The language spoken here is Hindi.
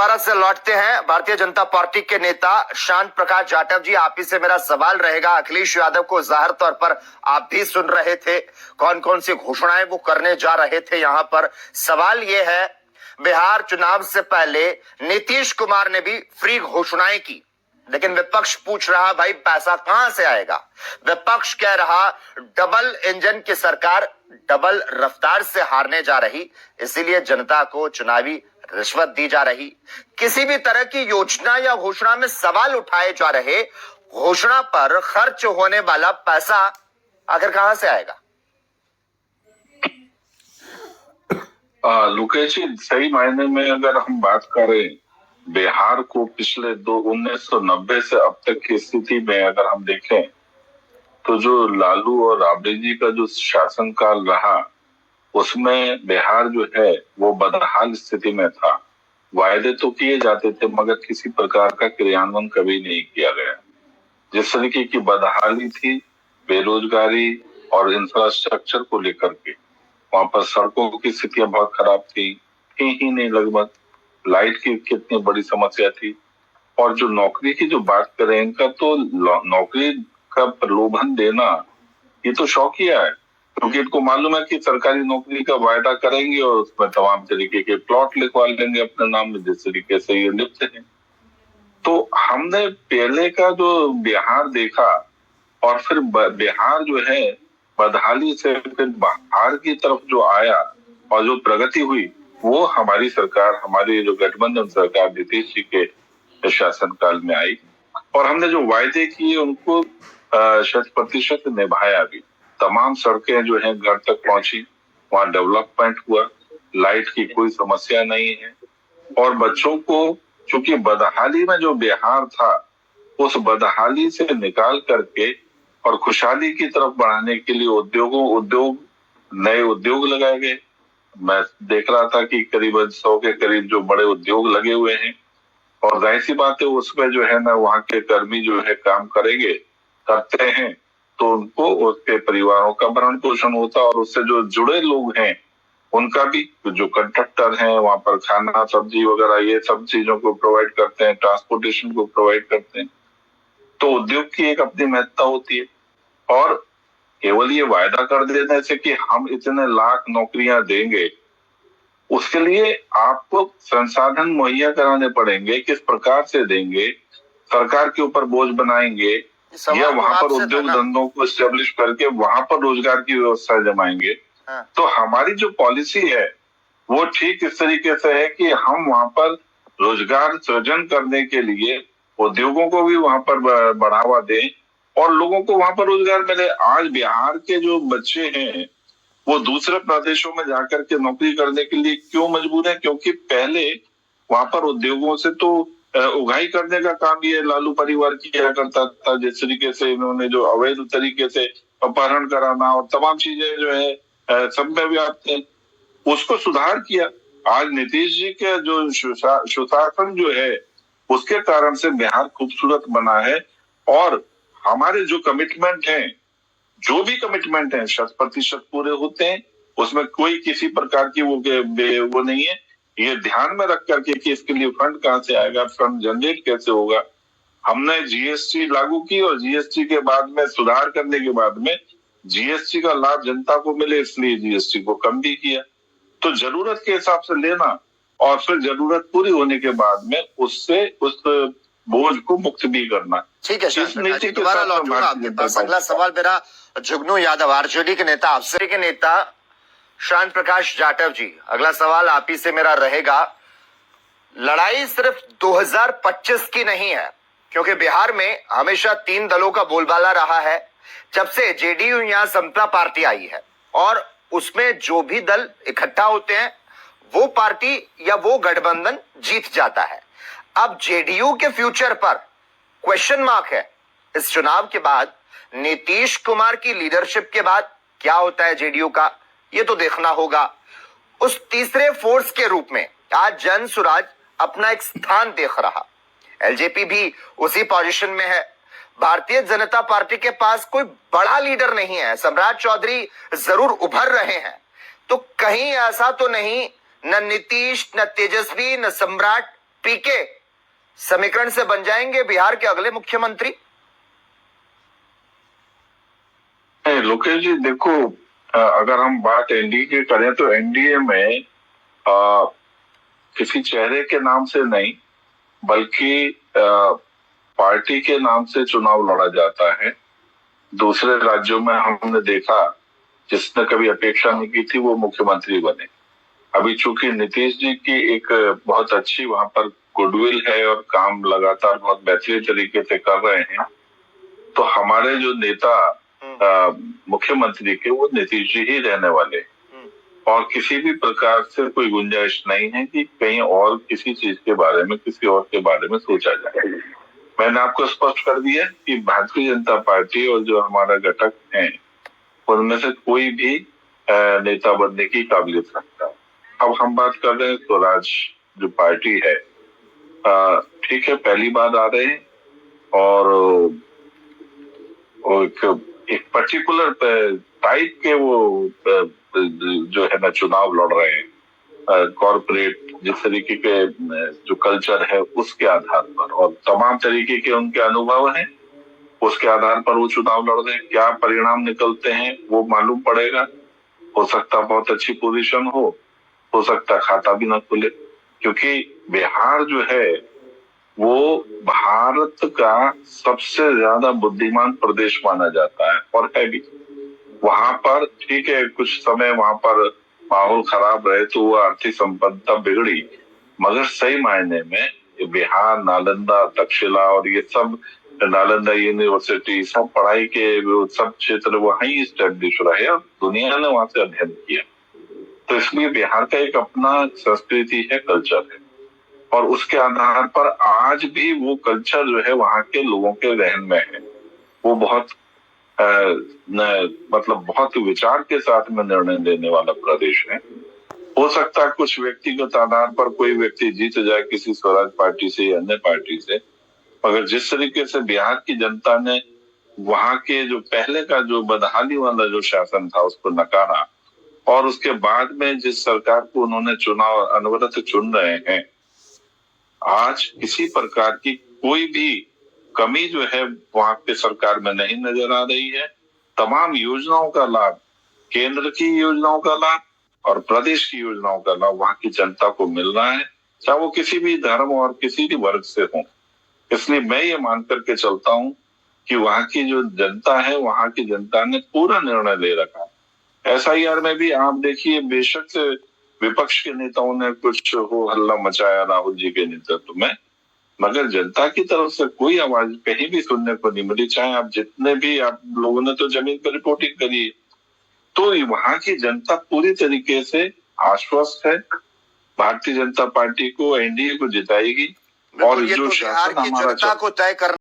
दोबारा से लौटते हैं। भारतीय जनता पार्टी के नेता शांत प्रकाश जाटव जी, आप ही से मेरा सवाल रहेगा। अखिलेश यादव को जाहिर तौर पर आप भी सुन रहे थे, कौन कौन सी घोषणाएं वो करने जा रहे थे। यहां पर सवाल ये है, बिहार चुनाव से पहले नीतीश कुमार ने भी फ्री घोषणाएं की, लेकिन विपक्ष पूछ रहा भाई पैसा कहां से आएगा। विपक्ष कह रहा डबल इंजन की सरकार डबल रफ्तार से हारने जा रही, इसीलिए जनता को चुनावी रिश्वत दी जा रही। किसी भी तरह की योजना या घोषणा में सवाल उठाए जा रहे, घोषणा पर खर्च होने वाला पैसा आखिर कहां से आएगा। लोकेश जी, सही मायने में अगर हम बात करें बिहार को पिछले 1990 से अब तक की स्थिति में अगर हम देखें तो जो लालू और राबड़ी जी का जो शासनकाल रहा उसमें बिहार जो है वो बदहाल स्थिति में था। वायदे तो किए जाते थे मगर किसी प्रकार का क्रियान्वयन कभी नहीं किया गया। जिस तरीके की बदहाली थी बेरोजगारी और इंफ्रास्ट्रक्चर को लेकर के, वहां पर सड़कों की स्थितियां बहुत खराब थी ही नहीं लगभग, लाइट की कितनी बड़ी समस्या थी। और जो नौकरी की जो बात करें, इनका तो नौकरी का प्रलोभन देना ये तो शौकिया है, क्योंकि इनको मालूम है कि सरकारी नौकरी का वायदा करेंगे और उसमें तमाम तरीके के प्लॉट लिखवा लेंगे अपने नाम में, जिस तरीके से ये लिखते हैं। तो हमने पहले का जो बिहार देखा और फिर बिहार जो है बदहाली से फिर बाहर की तरफ जो आया और जो प्रगति हुई वो हमारी सरकार, हमारी जो गठबंधन सरकार नीतीश जी के शासनकाल में आई और हमने जो वायदे किए उनको 100% निभाया भी। तमाम सड़कें जो हैं घर तक पहुंची, वहां डेवलपमेंट हुआ, लाइट की कोई समस्या नहीं है। और बच्चों को, चूंकि बदहाली में जो बिहार था उस बदहाली से निकाल करके और खुशहाली की तरफ बढ़ाने के लिए नए उद्योग लगाए गए। मैं देख रहा था कि करीबन 100 के करीब जो बड़े उद्योग लगे हुए हैं और जाहिर सी बात है उसमें जो है ना वहाँ के कर्मी जो है काम करते हैं तो उनको उसके परिवारों का भरण पोषण होता और उससे जो जुड़े लोग हैं उनका भी, जो कंट्रैक्टर हैं वहां पर खाना सब्जी वगैरह ये सब चीजों को प्रोवाइड करते हैं, ट्रांसपोर्टेशन को प्रोवाइड करते हैं। तो उद्योग की एक अपनी महत्ता होती है और केवल ये वायदा कर देने से कि हम इतने लाख नौकरियां देंगे, उसके लिए आपको संसाधन मुहैया कराने पड़ेंगे। किस प्रकार से देंगे, सरकार के ऊपर बोझ बनाएंगे या वहां पर उद्योग धंधों को एस्टेब्लिश करके वहां पर रोजगार की व्यवस्था जमाएंगे। तो हमारी जो पॉलिसी है वो ठीक इस तरीके से है कि हम वहां पर रोजगार सृजन करने के लिए उद्योगों को भी वहां पर बढ़ावा दें और लोगों को वहां पर रोजगार मिले। आज बिहार के जो बच्चे हैं वो दूसरे प्रदेशों में जाकर के नौकरी करने के लिए क्यों मजबूर है? क्योंकि पहले वहां पर उद्योगों से तो उगाही करने का काम ये लालू परिवार किया करता था। जिस तरीके से इन्होंने जो अवैध तरीके से अपहरण कराना और तमाम चीजें जो है सब में व्याप्त है, उसको सुधार किया। आज नीतीश जी के जो सुशासन जो है उसके कारण से बिहार खूबसूरत बना है और हमारे जो कमिटमेंट हैं, जो भी कमिटमेंट है 100% पूरे होते हैं। उसमें कोई किसी प्रकार की वो नहीं है। ये ध्यान में रख करके कि इसके लिए फंड कहां से आएगा, फंड जनरेट कैसे होगा। हमने जीएसटी लागू की और जीएसटी के बाद में सुधार करने के बाद में जीएसटी का लाभ जनता को मिले, इसलिए जीएसटी को कम भी किया। तो जरूरत के हिसाब से लेना और फिर जरूरत पूरी होने के बाद में उससे उस बोझ को मुक्त भी करना। ठीक है, दोबारा लौटूंगा आपके पास। अगला सवाल मेरा जुगनू यादव, आरजेडी के नेता, आपसे के नेता शांत प्रकाश जाटव जी, अगला सवाल आप ही से मेरा रहेगा। लड़ाई सिर्फ 2025 की नहीं है, क्योंकि बिहार में हमेशा 3 दलों का बोलबाला रहा है जब से जेडीयू या समता पार्टी आई है, और उसमें जो भी दल इकट्ठा होते हैं वो पार्टी या वो गठबंधन जीत जाता है। अब जेडीयू के फ्यूचर पर क्वेश्चन मार्क है। इस चुनाव के बाद नीतीश कुमार की लीडरशिप के बाद क्या होता है जेडीयू का, ये तो देखना होगा। उस तीसरे फोर्स के रूप में आज जन सुराज अपना एक स्थान देख रहा, एलजेपी भी उसी पोजीशन में है। भारतीय जनता पार्टी के पास कोई बड़ा लीडर नहीं है, सम्राट चौधरी जरूर उभर रहे हैं, तो कहीं ऐसा तो नहीं न नीतीश, न तेजस्वी, न सम्राट पीके समीकरण से बन जाएंगे बिहार के अगले मुख्यमंत्री? लोकेश जी देखो, अगर हम बात एनडीए की करें तो एनडीए में किसी चेहरे के नाम से नहीं बल्कि पार्टी के नाम से चुनाव लड़ा जाता है। दूसरे राज्यों में हमने देखा जिसने कभी अपेक्षा नहीं की थी वो मुख्यमंत्री बने। अभी चूंकि नीतीश जी की एक बहुत अच्छी वहां पर गुडविल है और काम लगातार बहुत बेहतरीन तरीके से कर रहे हैं, तो हमारे जो नेता मुख्यमंत्री के वो नीतीश जी ही रहने वाले और किसी भी प्रकार से कोई गुंजाइश नहीं है कि कहीं और किसी चीज के बारे में किसी और के बारे में सोचा जाए। मैंने आपको स्पष्ट कर दिया कि भारतीय जनता पार्टी और जो हमारा घटक है उनमें से कोई भी नेता बनने की काबिलियत रखता है। अब हम बात कर रहे हैं स्वराज जो पार्टी है, ठीक है, पहली बार आ रहे हैं और एक पर्टिकुलर टाइप के वो जो है ना चुनाव लड़ रहे हैं कॉर्पोरेट जिस तरीके के जो कल्चर है उसके आधार पर और तमाम तरीके के उनके अनुभव हैं उसके आधार पर वो चुनाव लड़ रहे हैं। क्या परिणाम निकलते हैं वो मालूम पड़ेगा। हो सकता बहुत अच्छी पोजीशन हो सकता खाता भी ना खुले, क्योंकि बिहार जो है वो भारत का सबसे ज्यादा बुद्धिमान प्रदेश माना जाता है और है भी। वहां पर ठीक है कुछ समय वहां पर माहौल खराब रहे तो वो आर्थिक संपन्नता बिगड़ी, मगर सही मायने में बिहार नालंदा तक्षशिला और ये सब नालंदा यूनिवर्सिटी सब पढ़ाई के सब क्षेत्र वहीं स्टैब्लिश रहे और दुनिया ने वहां से अध्ययन किया। तो इसलिए बिहार का एक अपना संस्कृति है, कल्चर है और उसके आधार पर आज भी वो कल्चर जो है वहां के लोगों के रहन में है। वो बहुत मतलब बहुत विचार के साथ में निर्णय लेने वाला प्रदेश है। हो सकता है कुछ व्यक्तिगत आधार पर कोई व्यक्ति जीत जाए किसी स्वराज पार्टी से या अन्य पार्टी से, मगर जिस तरीके से बिहार की जनता ने वहां के जो पहले का जो बदहाली वाला जो शासन था उसको नकारा और उसके बाद में जिस सरकार को उन्होंने चुना और अनवरत चुन रहे हैं, आज किसी प्रकार की कोई भी कमी जो है वहां पे सरकार में नहीं नजर आ रही है। तमाम योजनाओं का लाभ, केंद्र की योजनाओं का लाभ और प्रदेश की योजनाओं का लाभ वहां की जनता को मिल रहा है, चाहे वो किसी भी धर्म और किसी भी वर्ग से हो। इसलिए मैं ये मान करके चलता हूँ कि वहां की जो जनता है वहां की जनता ने पूरा निर्णय ले रखा है। SIR में भी आप देखिए बेशक से विपक्ष के नेताओं ने कुछ हो हल्ला मचाया राहुल जी के नेतृत्व में, मगर जनता की तरफ से कोई आवाज कहीं भी सुनने को नहीं मिली। चाहे आप जितने भी आप लोगों ने तो जमीन पर रिपोर्टिंग करी, तो वहां की जनता पूरी तरीके से आश्वस्त है, भारतीय जनता पार्टी को एनडीए को जिताएगी और ये जो तो बिहार शासन की हमारा जनता को तय करना